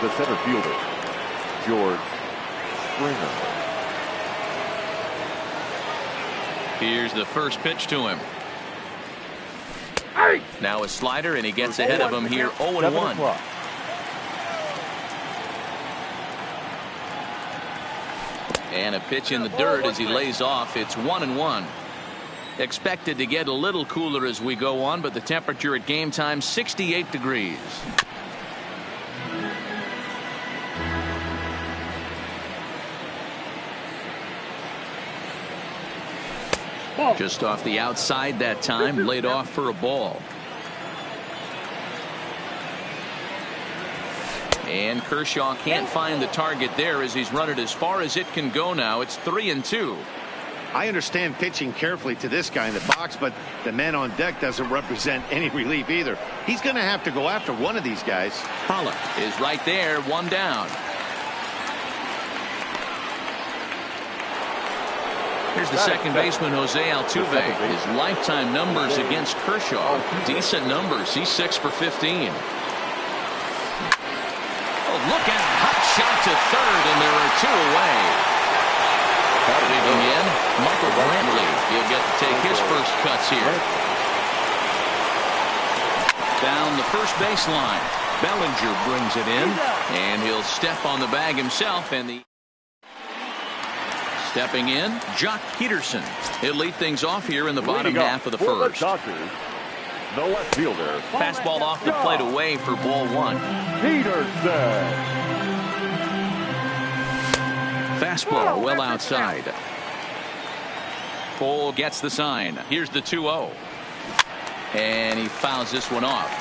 the center fielder, George Springer. Here's the first pitch to him. Now a slider, and he gets ahead of him here, 0-1. And a pitch in the dirt as he lays off. It's 1-1. Expected to get a little cooler as we go on, but the temperature at game time 68 degrees. Just off the outside that time, laid off for a ball. And Kershaw can't find the target there as he's run it as far as it can go now. It's 3-2. I understand pitching carefully to this guy in the box, but the man on deck doesn't represent any relief either. He's going to have to go after one of these guys. Pollock is right there, one down. Here's the second baseman, Jose Altuve. His lifetime numbers against Kershaw, decent numbers. He's 6 for 15. Oh, look at it. Hot shot to third, and there are 2 away. Digging in, Michael Brantley. He'll get to take his first cuts here. Down the first baseline. Bellinger brings it in, and he'll step on the bag himself, and the stepping in, Jock Peterson. He'll lead things off here in the bottom half of the first. The left fielder. Fastball off the plate away for ball 1. Peterson. Fastball well outside. Cole gets the sign. Here's the 2-0. And he fouls this one off.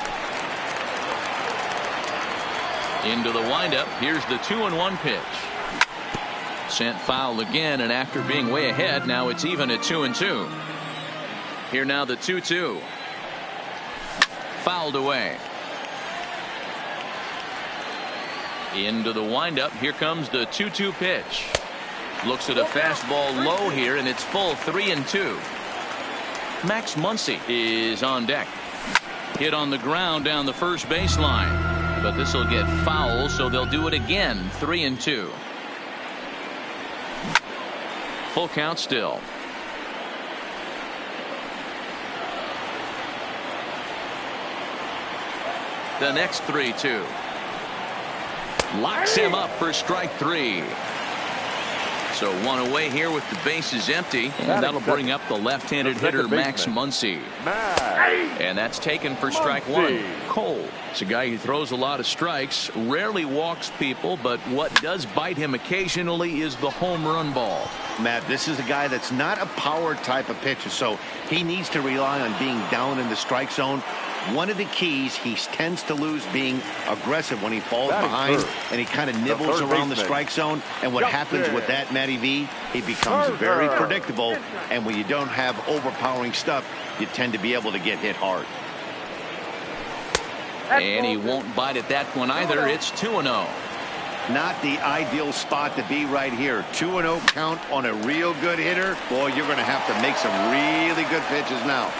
Into the windup. Here's the 2-1 pitch. Sent foul again, and after being way ahead, now it's even at 2-2. Here now the 2-2. Fouled away. Into the windup. Here comes the 2-2 pitch. Looks at a fastball low here, and it's full 3-2. Max Muncy is on deck. Hit on the ground down the first baseline, but this will get foul, so they'll do it again. 3-2. Full count still. The next 3-2. Locks him up for strike 3. So 1 away here with the bases empty, and that'll bring up the left-handed hitter Max Muncy. And that's taken for strike 1. Cole. It's a guy who throws a lot of strikes, rarely walks people, but what does bite him occasionally is the home run ball. Matt, this is a guy that's not a power type of pitcher, so he needs to rely on being down in the strike zone. One of the keys, he tends to lose being aggressive when he falls behind, and he kind of nibbles around the strike zone. And what happens with that, Matty V, he becomes very predictable, and when you don't have overpowering stuff, you tend to be able to get hit hard. And he won't bite at that one either. It's 2-0. Not the ideal spot to be right here. 2-0 count on a real good hitter. Boy, you're going to have to make some really good pitches now.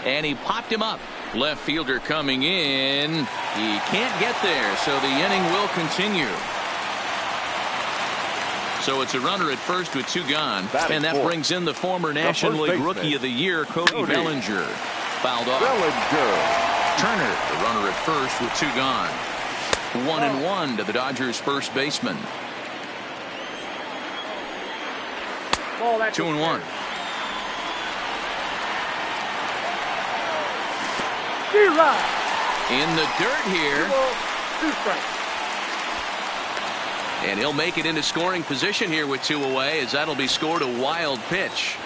And he popped him up. Left fielder coming in. He can't get there, so the inning will continue. So it's a runner at first with 2 gone. And that brings in the former National League Rookie of the Year, Cody Bellinger. Fouled off. Turner, the runner at first with 2 gone. 1-1 to the Dodgers first baseman. 2-1. In the dirt here. And he'll make it into scoring position here with 2 away, as that'll be scored a wild pitch.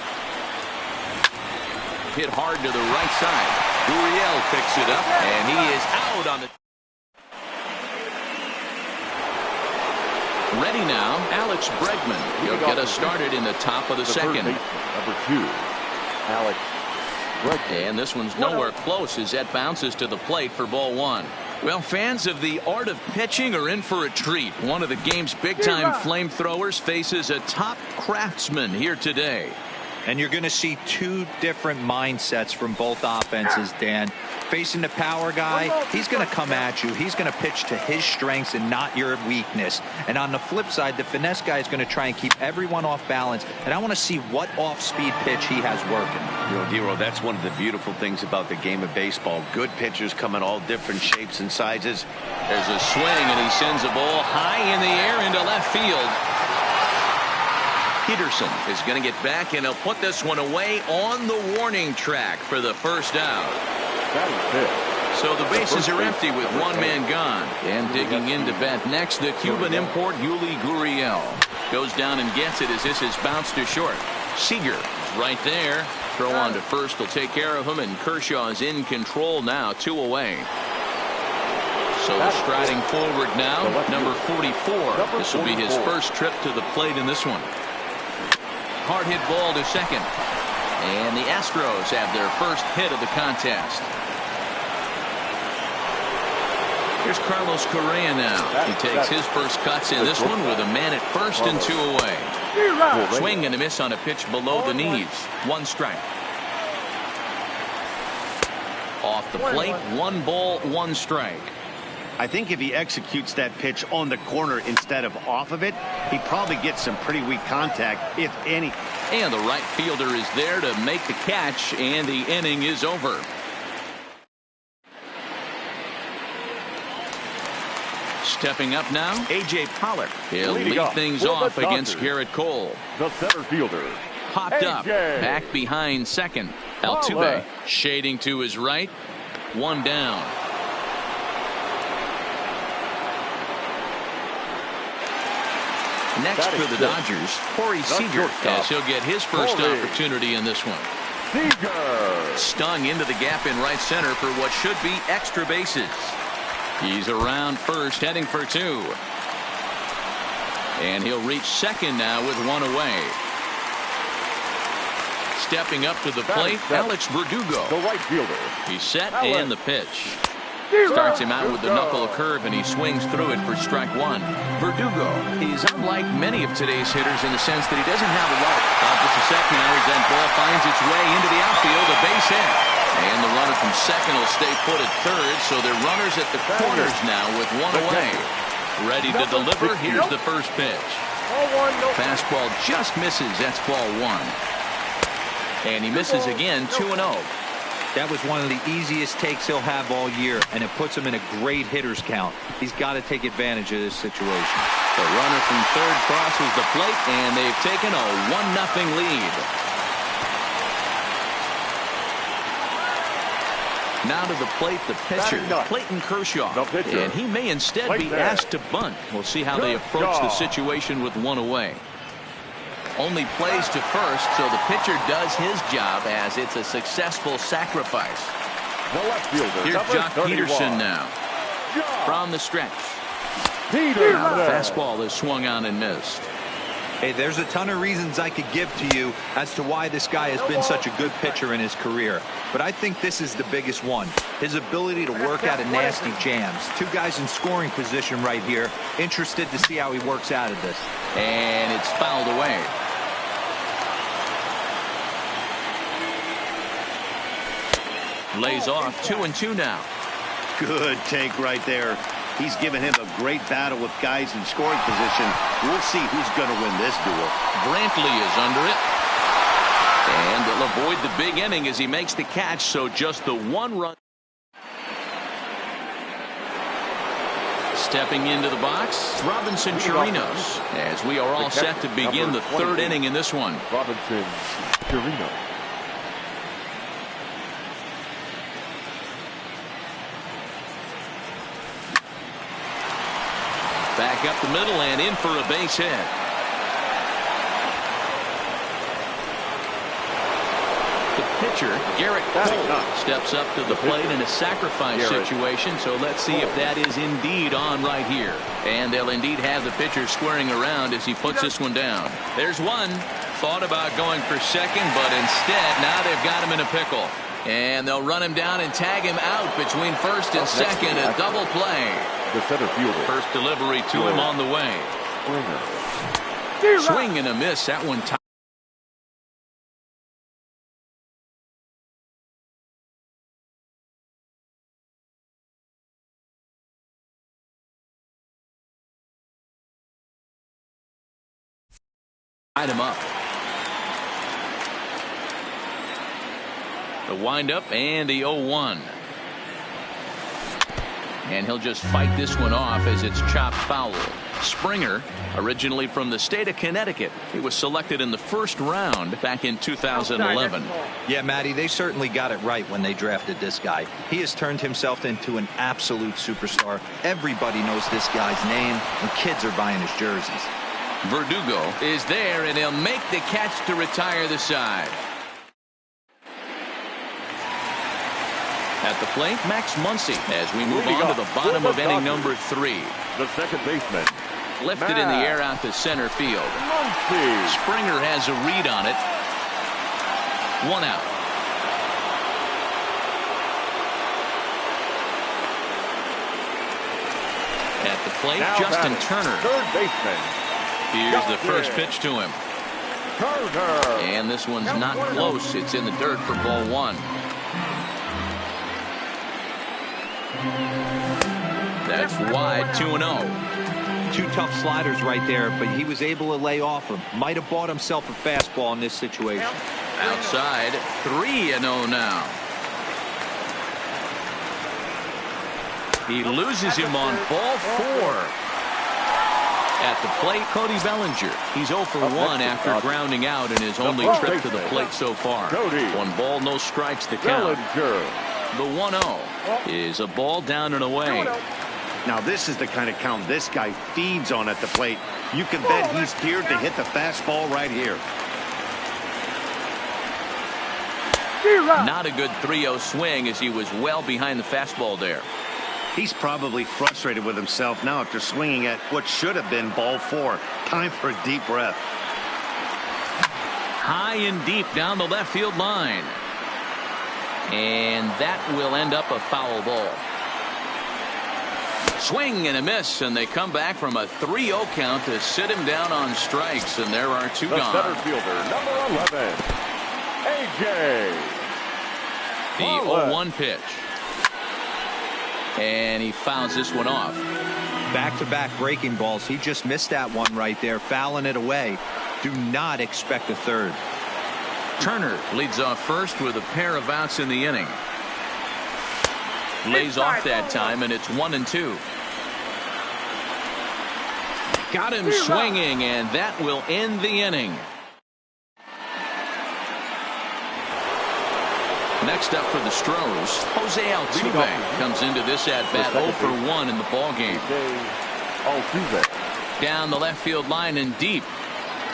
Hit hard to the right side. Gurriel picks it up, and he is out on the. Ready now, Alex Bregman. He'll get us started in the top of the second. Number 2, Alex Bregman. And this one's nowhere close as that bounces to the plate for ball 1. Well, fans of the art of pitching are in for a treat. One of the game's big-time flamethrowers faces a top craftsman here today. And you're going to see two different mindsets from both offenses, Dan. Facing the power guy, he's going to come at you. He's going to pitch to his strengths and not your weakness. And on the flip side, the finesse guy is going to try and keep everyone off balance. And I want to see what off-speed pitch he has working. Hero, that's one of the beautiful things about the game of baseball. Good pitchers come in all different shapes and sizes. There's a swing, and he sends a ball high in the air into left field. Peterson is going to get back, and he'll put this one away on the warning track for the first out. So the bases are empty with one man gone. And digging in to bat next, the Cuban import Yuli Gurriel. Goes down and gets it as this is bounced to short. Seager is right there. Throw on to first will take care of him, and Kershaw is in control now, 2 away. So they're striding forward now, number 44. This will be his first trip to the plate in this one. Hard hit ball to second. And the Astros have their first hit of the contest. Here's Carlos Correa now. He takes his first cuts in this one with a man at first and 2 away. Swing and a miss on a pitch below the knees. 1 strike. Off the plate, 1 ball, 1 strike. I think if he executes that pitch on the corner instead of off of it, he probably gets some pretty weak contact, if any. And the right fielder is there to make the catch, and the inning is over. Stepping up now, A.J. Pollock. He'll lead things off against Garrett Cole. The center fielder. Popped up, back behind second. Altuve shading to his right. 1 down. Next for the Dodgers, Corey Seager, as he'll get his first opportunity in this one. Stung into the gap in right center for what should be extra bases. He's around first, heading for 2. And he'll reach second now with 1 away. Stepping up to the plate, Alex Verdugo. The right fielder. He's set and the pitch. Starts him out with the knuckle curve, and he swings through it for strike 1. Verdugo is unlike many of today's hitters in the sense that he doesn't have a lot. Just a second now as that ball finds its way into the outfield, a base hit. And the runner from second will stay put at third, so they're runners at the corners now with 1 away. Ready to deliver, here's the first pitch. Fastball just misses, that's ball 1. And he misses again, 2-0. That was one of the easiest takes he'll have all year, and it puts him in a great hitter's count. He's got to take advantage of this situation. The runner from third crosses the plate, and they've taken a 1-0 lead. Now to the plate, the pitcher, Clayton Kershaw. And he may instead be asked to bunt. We'll see how they approach the situation with 1 away. Only plays to first, so the pitcher does his job as it's a successful sacrifice. Here's Jock Peterson now. From the stretch. Now the fastball is swung on and missed. Hey, there's a ton of reasons I could give to you as to why this guy has been such a good pitcher in his career. But I think this is the biggest one. His ability to work out of nasty jams. 2 guys in scoring position right here. Interested to see how he works out of this. And it's fouled away. Lays off 2-2 now. Good take right there. He's given him a great battle with guys in scoring position. We'll see who's going to win this duel. Brantley is under it. And they'll avoid the big inning as he makes the catch, so just the 1 run. Stepping into the box, Robinson Chirinos, as we are all set to begin the 3rd inning in this one. Robinson Chirinos. Back up the middle and in for a base hit. The pitcher, Garrett Cole, steps up to the plate in a sacrifice situation, so let's see if that is indeed on right here. And they'll indeed have the pitcher squaring around as he puts this one down. There's one. Thought about going for second, but instead now they've got him in a pickle. And they'll run him down and tag him out between first and second. A double play. The center fielder. First delivery to him on the way. Swing and a miss. That one tied him up. The windup and the 0-1. And he'll just fight this one off as it's chopped foul. Springer, originally from the state of Connecticut. He was selected in the first round back in 2011. Yeah, Matty, they certainly got it right when they drafted this guy. He has turned himself into an absolute superstar. Everybody knows this guy's name, and kids are buying his jerseys. Verdugo is there, and he'll make the catch to retire the side. At the plate, Max Muncy as we move on to the bottom of inning number 3. The second baseman. Lifted in the air out to center field. Muncy. Springer has a read on it. 1 out. At the plate, Now Justin batting, Turner. third baseman. Here's the first pitch to him. Turner. And this one's not close. It's in the dirt for ball 1. That's wide, 2-0. 2 tough sliders right there, but he was able to lay off him. Might have bought himself a fastball in this situation. Outside, 3-0 now. He loses him on ball 4. At the plate, Cody Bellinger. He's 0 for 1 after grounding out in his only trip to the plate so far. 1 ball, no strikes to count. The 1-0 is a ball down and away. Now this is the kind of count this guy feeds on at the plate. You can bet he's geared to hit the fastball right here. Not a good 3-0 swing as he was well behind the fastball there. He's probably frustrated with himself now after swinging at what should have been ball 4. Time for a deep breath. High and deep down the left field line. And that will end up a foul ball. Swing and a miss, and they come back from a 3-0 count to sit him down on strikes, and there are 2 the gone. Center fielder, number 11, AJ. The 0-1 pitch. And he fouls this one off. Back-to-back breaking balls. He just missed that one right there, fouling it away. Do not expect a third. Turner leads off first with a pair of outs in the inning. Lays off that time, and it's 1-2. Got him swinging, and that will end the inning. Next up for the Stros, Jose Altuve comes into this at-bat 0 for 1 in the ballgame. Down the left field line and deep.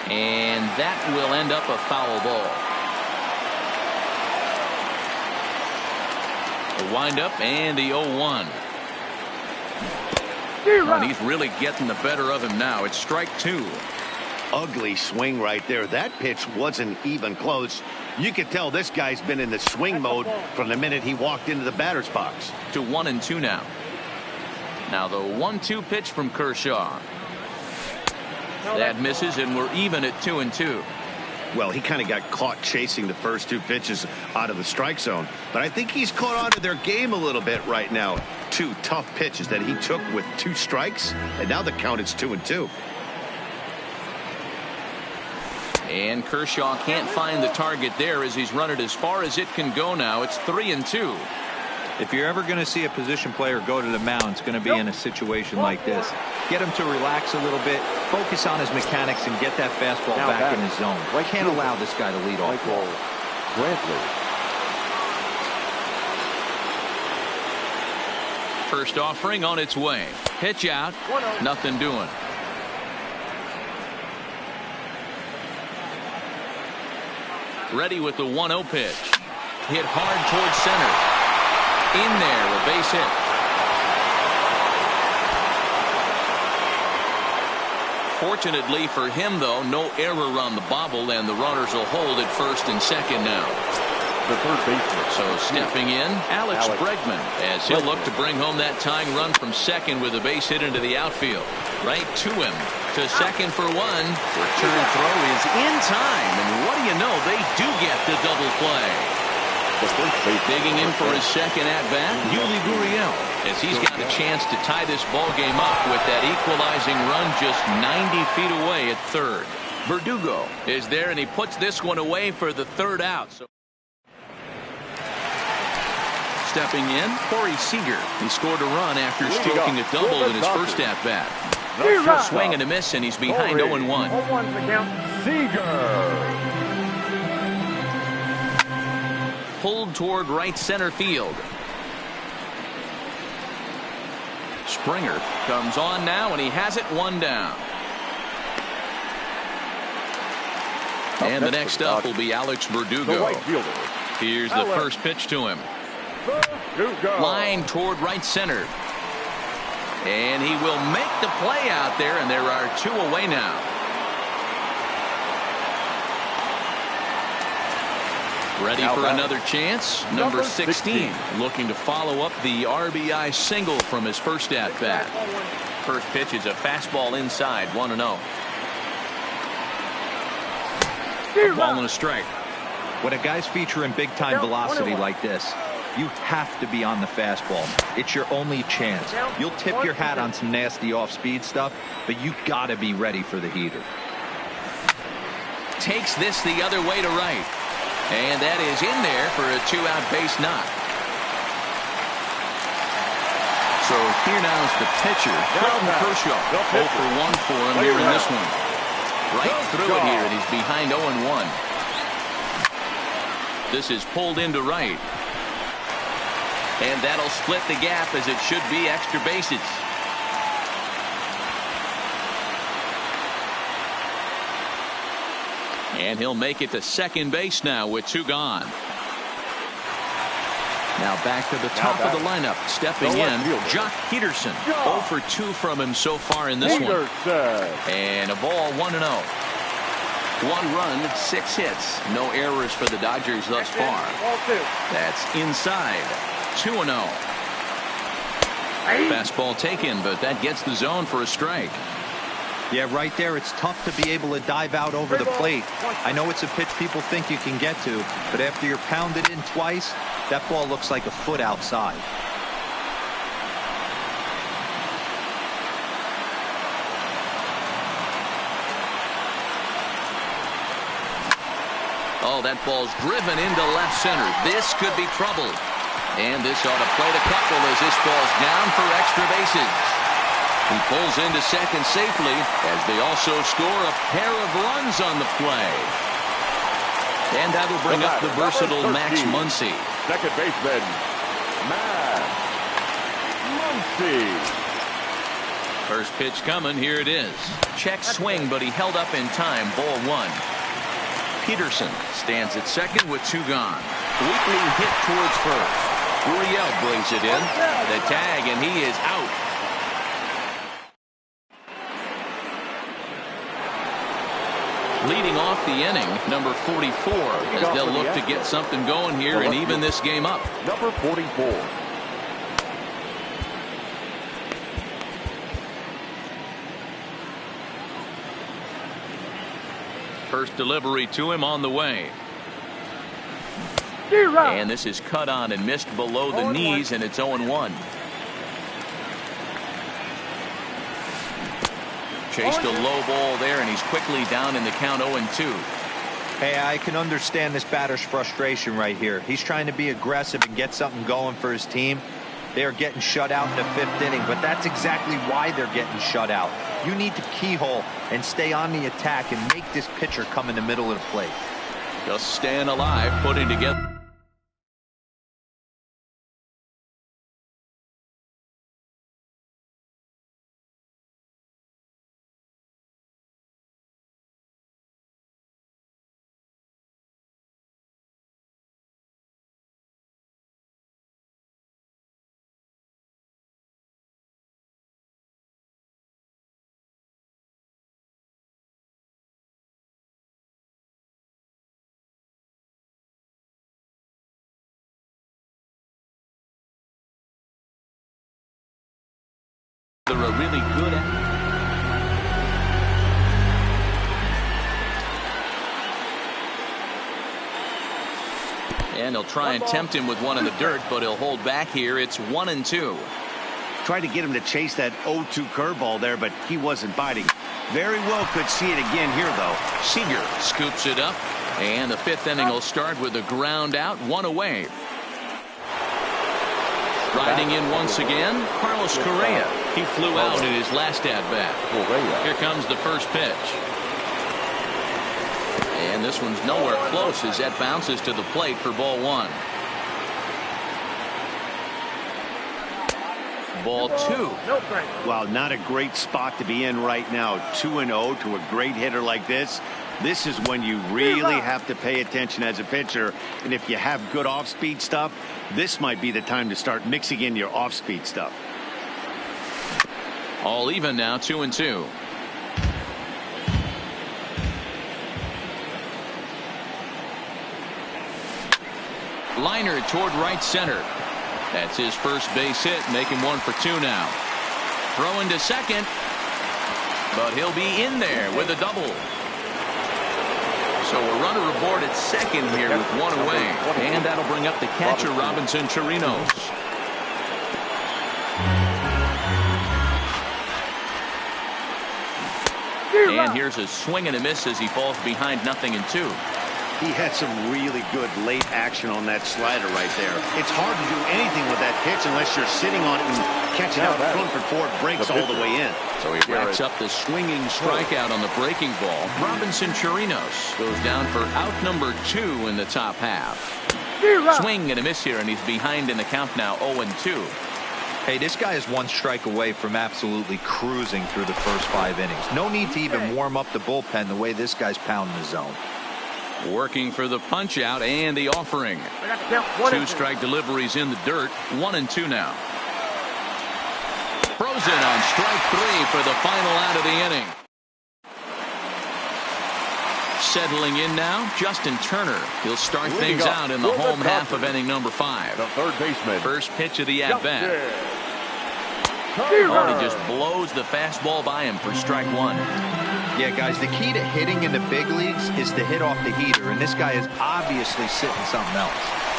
And that will end up a foul ball. The windup and the 0-1. And he's really getting the better of him now. It's strike 2. Ugly swing right there. That pitch wasn't even close. You could tell this guy's been in the swing mode from the minute he walked into the batter's box. To 1-2 now. Now the 1-2 pitch from Kershaw. That misses, and we're even at 2-2. Well, he kind of got caught chasing the first 2 pitches out of the strike zone. But I think he's caught on to their game a little bit right now. 2 tough pitches that he took with 2 strikes, and now the count is 2-2. And Kershaw can't find the target there as he's run it as far as it can go now. It's 3-2. If you're ever going to see a position player go to the mound, it's going to be in a situation like this. Get him to relax a little bit, focus on his mechanics, and get that fastball back in his zone. I can't allow this guy to lead off. First offering on its way. Pitch out. Nothing doing. Ready with the 1-0 pitch. Hit hard towards center. In there, a base hit. Fortunately for him, though, no error on the bobble, and the runners will hold at first and second now. The third baseman. So stepping in, Alex Bregman, as he'll look to bring home that tying run from second with a base hit into the outfield. Right to him. To second for 1. Return throw is in time, and what do you know? They do get the double play. Digging in for his second at-bat, Yuli Gurriel, as he's got a chance to tie this ball game up with that equalizing run just 90 feet away at third. Verdugo is there, and he puts this one away for the third out. So stepping in, Corey Seager. He scored a run after stroking a double in his first at-bat. Swing and a miss, and he's behind 0-1. Seager. Pulled toward right center field. Springer comes on now, and he has it one down. And the next up will be Alex Verdugo. Here's the first pitch to him. Line toward right center. And he will make the play out there, and there are two away now. Ready for another chance. Number 16 looking to follow up the RBI single from his first at-bat. First pitch is a fastball inside, 1-0. Ball and a strike. When a guy's featuring big-time velocity like this, you have to be on the fastball. It's your only chance. You'll tip your hat on some nasty off-speed stuff, but you gotta be ready for the heater. Takes this the other way to right. And that is in there for a two-out base knock. So here now is the pitcher, Clayton Kershaw. 0 for 1 for him here in this one. Right through it here, and he's behind 0-1. This is pulled into right. And that'll split the gap, as it should be extra bases. And he'll make it to second base now with two gone. Now back to the top of the lineup. Stepping in, Jock Peterson. 0 for 2 from him so far in this one. And a ball, 1-0. 1 run, 6 hits. No errors for the Dodgers thus far. That's inside. 2-0. Fastball taken, but that gets the zone for a strike. Yeah, right there, it's tough to be able to dive out over the plate. I know it's a pitch people think you can get to, but after you're pounded in twice, that ball looks like a foot outside. Oh, that ball's driven into left center. This could be trouble. And this ought to play the couple as this ball's down for extra bases. He pulls into second safely as they also score a pair of runs on the play. And that'll bring up the versatile Max Muncy. Second baseman, Max Muncy. First pitch coming. Here it is. Check swing, but he held up in time. Ball 1. Peterson stands at second with 2 gone. Weakly hit towards first. Gurriel brings it in. The tag, and he is out. Leading off the inning, number 44, as they'll look to get something going here and even this game up. Number 44. First delivery to him on the way. And this is cut on and missed below the knees, and it's 0-1. Chased a low ball there, and he's quickly down in the count. 0-2. Hey, I can understand this batter's frustration right here. He's trying to be aggressive and get something going for his team. They are getting shut out in the 5th inning, but that's exactly why they're getting shut out. You need to keyhole and stay on the attack and make this pitcher come in the middle of the plate. Just staying alive, putting together. They're a really good at. And he'll try and tempt him with one in the dirt, but he'll hold back here. It's 1-2. Tried to get him to chase that 0-2 curveball there, but he wasn't biting. Very well could see it again here, though. Seager scoops it up, and the 5th inning will start with a ground out, 1 away. Riding in once again, Carlos Correa. He flew out in his last at-bat. Here comes the first pitch. And this one's nowhere close as that bounces to the plate for ball 1. Ball 2. Well, not a great spot to be in right now. 2-0 to a great hitter like this. This is when you really have to pay attention as a pitcher. And if you have good off-speed stuff, this might be the time to start mixing in your off-speed stuff. All even now, 2-2. Liner toward right center. That's his first base hit, making 1 for 2 now. Throwing to second, but he'll be in there with a double. So a runner aboard at second here with 1 away, and that'll bring up the catcher, Robinson Chirinos. And here's a swing and a miss as he falls behind 0-2. He had some really good late action on that slider right there. It's hard to do anything with that pitch unless you're sitting on it and catching out front before it breaks all the way in. So he racks up the swinging strikeout on the breaking ball. Robinson Chirinos goes down for out number 2 in the top half. Swing and a miss here, and he's behind in the count now, 0-2. Hey, this guy is 1 strike away from absolutely cruising through the first 5 innings. No need to even warm up the bullpen the way this guy's pounding the zone. Working for the punch out and the offering. 2 strike deliveries in the dirt. 1-2 now. Frozen on strike 3 for the final out of the inning. Settling in now, Justin Turner. He'll start things out in the home half of inning number 5. The third baseman. First pitch of the at-bat. Oh, he just blows the fastball by him for strike 1. Yeah, guys, the key to hitting in the big leagues is to hit off the heater, and this guy is obviously sitting something else.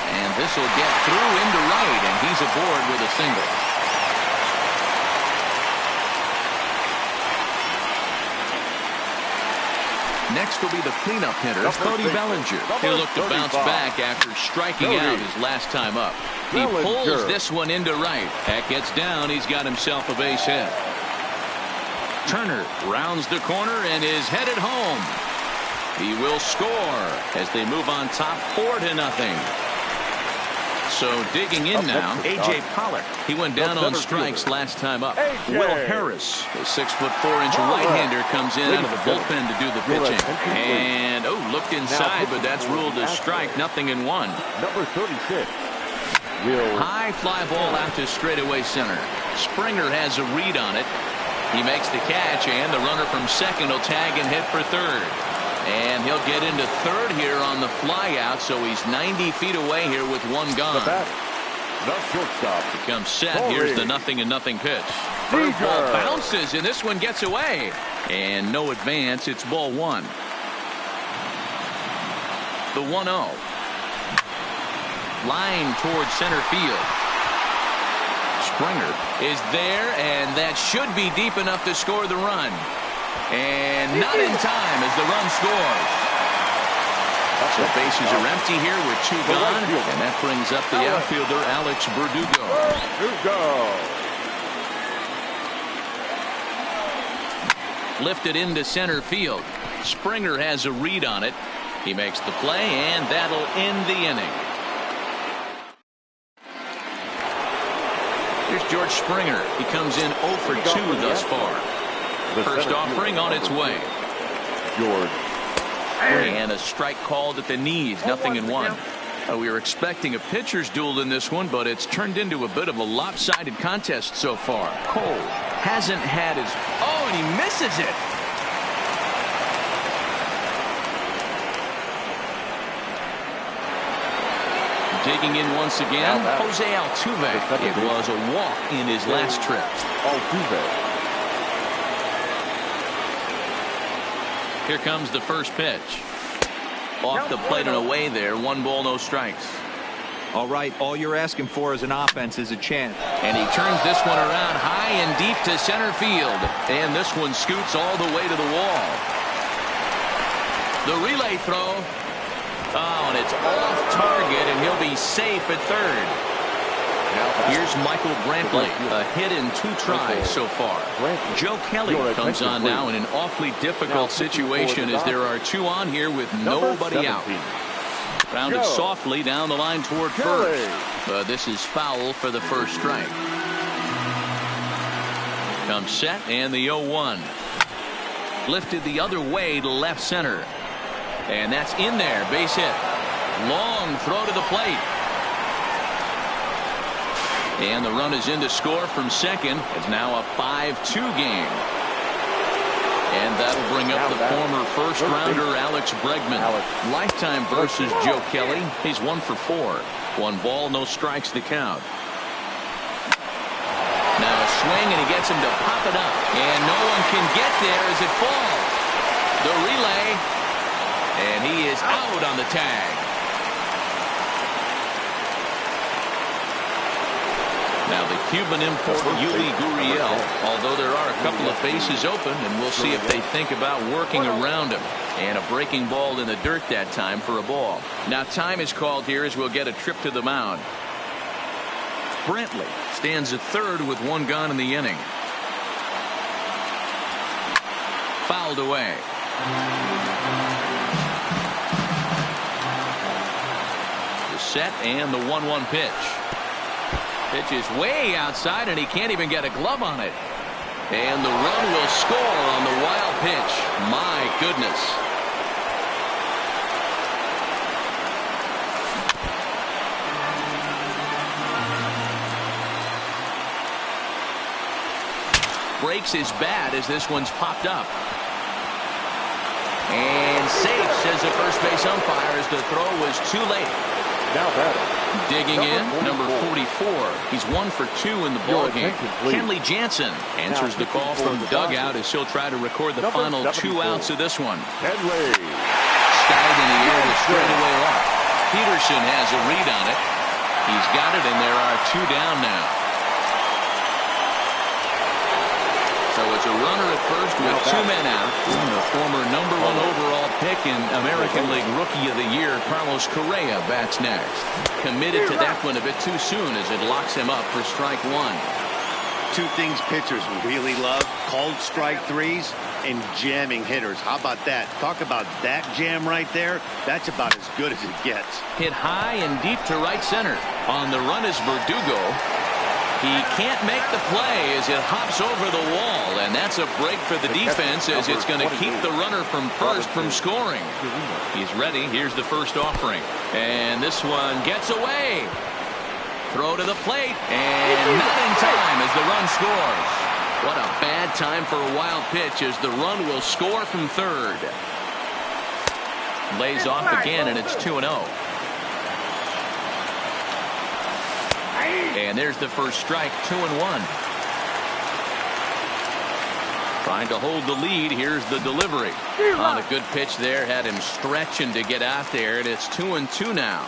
And this will get through into right, and he's aboard with a single. Next will be the cleanup hitter, Cody Bellinger. He'll look to bounce back after striking out his last time up. He pulls this one into right. That gets down. He's got himself a base hit. Turner rounds the corner and is headed home. He will score as they move on top 4-0. So digging in now, A.J. Pollock. He went down on strikes last time up. Will Harris, the 6'4" right-hander, comes in out of the bullpen to do the pitching. And, looked inside, but that's ruled a strike, 0-1. Number 36. High fly ball out to straightaway center. Springer has a read on it. He makes the catch, and the runner from second will tag and hit for third. And he'll get into third here on the fly out, so he's 90 feet away here with 1 gone. The shortstop. He comes set. Here's the 0-0 pitch. First ball bounces, and this one gets away. And no advance. It's ball 1. The 1-0. Line towards center field. Springer is there, and that should be deep enough to score the run. And not in time as the run scores. So bases are empty here with 2 gone, and that brings up the outfielder, Alex Verdugo. Lifted into center field. Springer has a read on it. He makes the play, and that'll end the inning. Here's George Springer. He comes in 0 for 2 thus far. First offering on its way. George. And a strike called at the knees, 0-1. We were expecting a pitcher's duel in this one, but it's turned into a bit of a lopsided contest so far. Cole hasn't had his... Oh, and he misses it. Digging in once again, Jose Altuve. It was a walk in his last trip. Altuve. Here comes the first pitch. Off the plate and away there. 1 ball, no strikes. All right, all you're asking for as an offense is a chance. And he turns this one around high and deep to center field. And this one scoots all the way to the wall. The relay throw. Oh, and it's off target, and he'll be safe at third. Here's Michael Brantley, a hit in 2 tries so far. Joe Kelly comes on now in an awfully difficult situation as there are 2 on here with nobody out. Rounded softly down the line toward first. But this is foul for the first strike. Comes set and the 0-1. Lifted the other way to left center. And that's in there. Base hit. Long throw to the plate. And the run is in to score from second. It's now a 5-2 game. And that'll bring up the former first-rounder Alex Bregman. Lifetime versus Joe Kelly. He's 1 for 4. 1 ball, no strikes to count. Now a swing, and he gets him to pop it up. And no one can get there as it falls. The relay. And he is out on the tag. Now the Cuban import Yuli Gurriel, although there are a couple of bases open, and we'll see if they think about working around him. And a breaking ball in the dirt that time for a ball. Now time is called here as we'll get a trip to the mound. Brantley stands at third with 1 gone in the inning. Fouled away. The set and the 1-1 pitch. Pitch is way outside, and he can't even get a glove on it. And the run will score on the wild pitch. My goodness. Breaks his bat as this one's popped up. And safe, says the first base umpire, as the throw was too late. Now batting. Digging in, number 44. He's 1 for 2 in the ballgame. Kenley Jansen answers the call from dugout as he'll try to record the final 2 outs of this one. Kenley. Skied in the air with straightaway off. Peterson has a read on it. He's got it, and there are 2 down now. So it's a runner at first with 2 men out. And the former number 1 overall pick in American League Rookie of the Year, Carlos Correa, bats next. Committed to that one a bit too soon as it locks him up for strike 1. 2 things pitchers really love: called strike 3s and jamming hitters. How about that? Talk about that jam right there. That's about as good as it gets. Hit high and deep to right center. On the run is Verdugo. He can't make the play as it hops over the wall, and that's a break for the defense as it's going to keep the runner from first from scoring. He's ready. Here's the first offering, and this one gets away. Throw to the plate, and not in time as the run scores. What a bad time for a wild pitch as the run will score from third. Lays off again, and it's 2-0. And there's the first strike, 2-1. Trying to hold the lead. Here's the delivery. On a good pitch there. Had him stretching to get out there, and it's 2-2 now.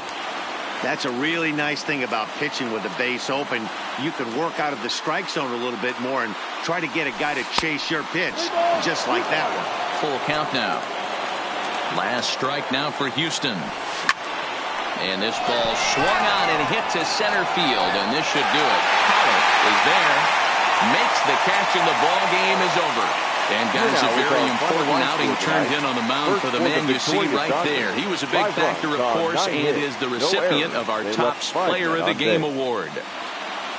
That's a really nice thing about pitching with the base open. You can work out of the strike zone a little bit more and try to get a guy to chase your pitch, just like that one. Full count now. Last strike now for Houston. And this ball swung on and hit to center field, and this should do it. Howard is there, makes the catch, and the ball game is over. And guys, a very important outing turned in on the mound for the man you see right there. He was a big factor, of course, and is the recipient of our Topps Player of the Game award.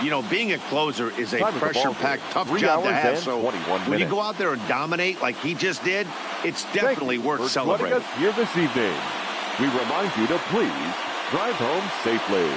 You know, being a closer is a pressure-packed, tough job to have. So when you go out there and dominate like he just did, it's definitely worth celebrating. Here this evening, we remind you to please drive home safely.